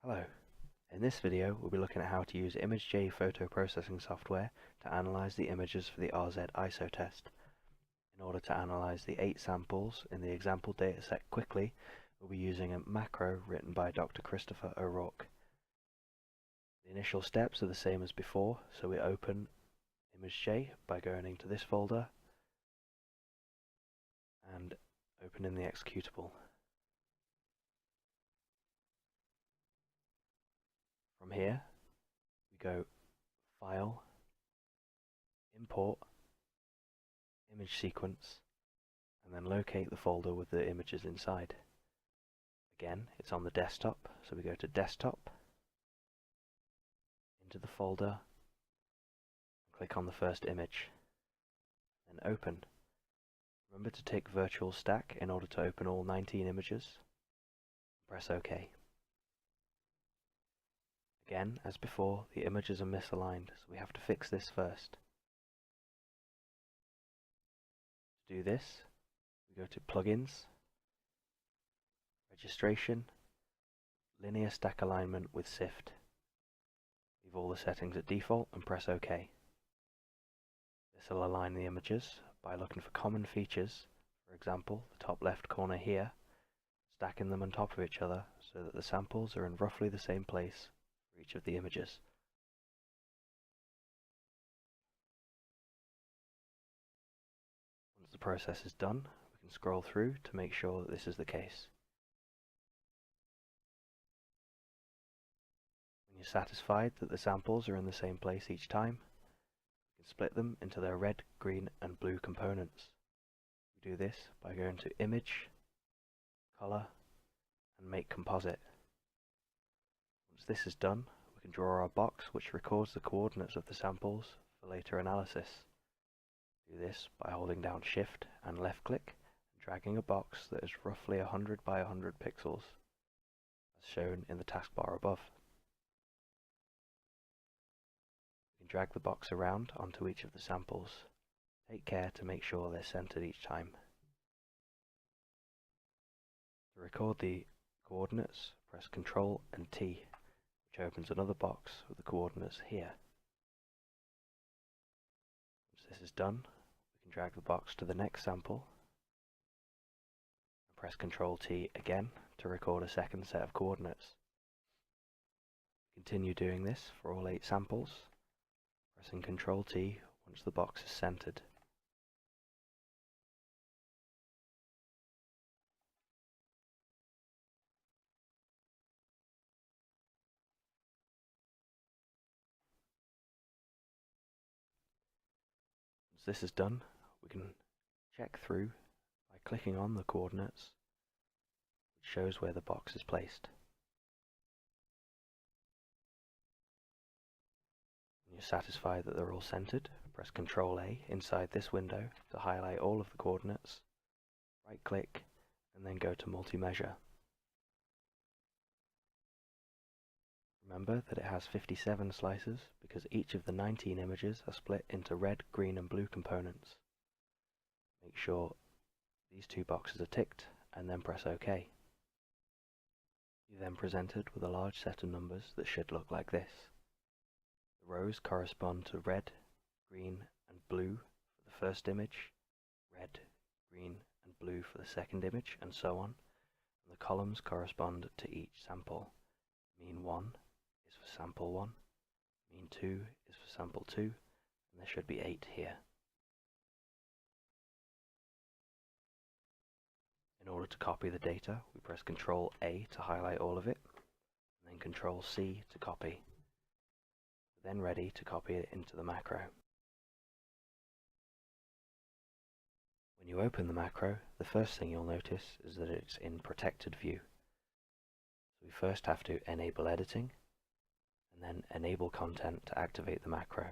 Hello. In this video we'll be looking at how to use ImageJ photo processing software to analyze the images for the RZ ISO test. In order to analyze the 8 samples in the example dataset quickly, we'll be using a macro written by Dr. Christopher O'Rourke. The initial steps are the same as before, so we open ImageJ by going into this folder and opening the executable. From here, we go File, Import, Image Sequence, and then locate the folder with the images inside. Again, it's on the desktop, so we go to Desktop, into the folder, and click on the first image, then Open. Remember to tick Virtual Stack in order to open all 19 images. Press OK. Again, as before, the images are misaligned, so we have to fix this first. To do this, we go to Plugins, Registration, Linear Stack Alignment with SIFT. Leave all the settings at default and press OK. This will align the images by looking for common features, for example, the top left corner here, stacking them on top of each other so that the samples are in roughly the same place for each of the images. Once the process is done, we can scroll through to make sure that this is the case. When you're satisfied that the samples are in the same place each time, we can split them into their red, green and blue components. We do this by going to Image, Color and Make Composite. Once this is done, we can draw our box which records the coordinates of the samples for later analysis. Do this by holding down Shift and left click and dragging a box that is roughly 100 by 100 pixels, as shown in the taskbar above. We can drag the box around onto each of the samples. Take care to make sure they're centered each time. To record the coordinates, press Ctrl and T, which opens another box with the coordinates here. Once this is done, we can drag the box to the next sample and press Ctrl T again to record a second set of coordinates. Continue doing this for all 8 samples, pressing Ctrl T once the box is centered. Once this is done, we can check through by clicking on the coordinates, which shows where the box is placed. When you're satisfied that they're all centered, press Ctrl A inside this window to highlight all of the coordinates, right click, and then go to Multi-Measure. Remember that it has 57 slices because each of the 19 images are split into red, green and blue components. Make sure these 2 boxes are ticked and then press OK. You're then presented with a large set of numbers that should look like this. The rows correspond to red, green and blue for the first image, red, green and blue for the second image, and so on. And the columns correspond to each sample. Mean 1 is for sample 1, mean 2 is for sample 2, and there should be 8 here. In order to copy the data, we press Ctrl A to highlight all of it, and then Ctrl C to copy. We're then ready to copy it into the macro. When you open the macro, the first thing you'll notice is that it's in protected view. So we first have to enable editing, and then enable content to activate the macro.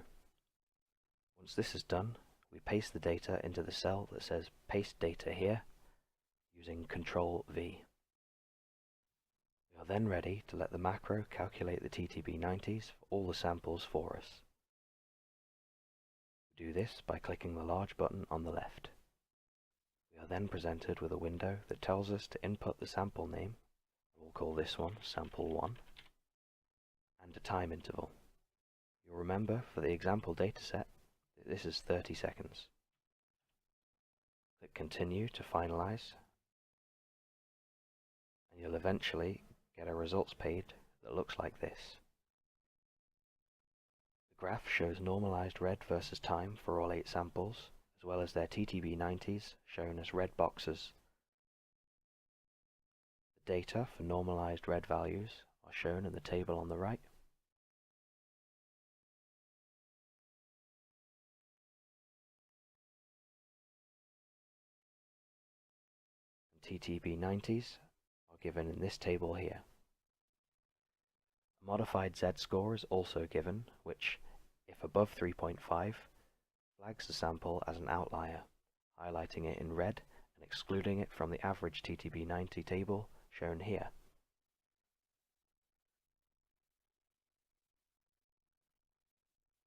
Once this is done, we paste the data into the cell that says Paste Data Here, using Ctrl V. We are then ready to let the macro calculate the TTB90s for all the samples for us. We do this by clicking the large button on the left. We are then presented with a window that tells us to input the sample name. We'll call this one Sample 1. and a time interval. You'll remember for the example dataset that this is 30 seconds. Click Continue to finalize, and you'll eventually get a results page that looks like this. The graph shows normalized red versus time for all 8 samples, as well as their TTB90s shown as red boxes. The data for normalized red values are shown in the table on the right. TTB90s are given in this table here. A modified Z-score is also given, which, if above 3.5, flags the sample as an outlier, highlighting it in red and excluding it from the average TTB90 table shown here.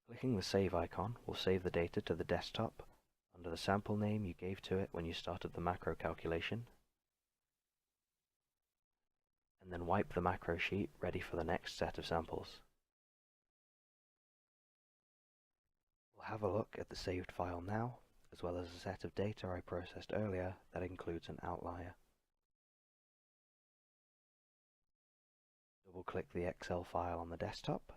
Clicking the Save icon will save the data to the desktop under the sample name you gave to it when you started the macro calculation, and then wipe the macro sheet ready for the next set of samples. We'll have a look at the saved file now, as well as a set of data I processed earlier that includes an outlier. Double-click the Excel file on the desktop,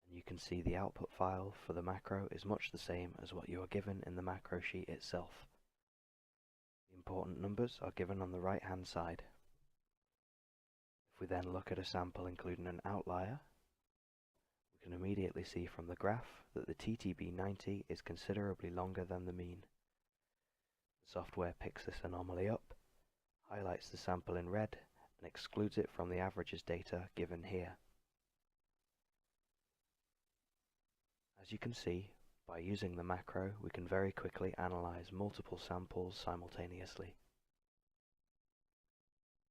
and you can see the output file for the macro is much the same as what you are given in the macro sheet itself. The important numbers are given on the right-hand side. If we then look at a sample including an outlier, we can immediately see from the graph that the TTB90 is considerably longer than the mean. The software picks this anomaly up, highlights the sample in red, and excludes it from the averages data given here. As you can see, by using the macro, we can very quickly analyze multiple samples simultaneously.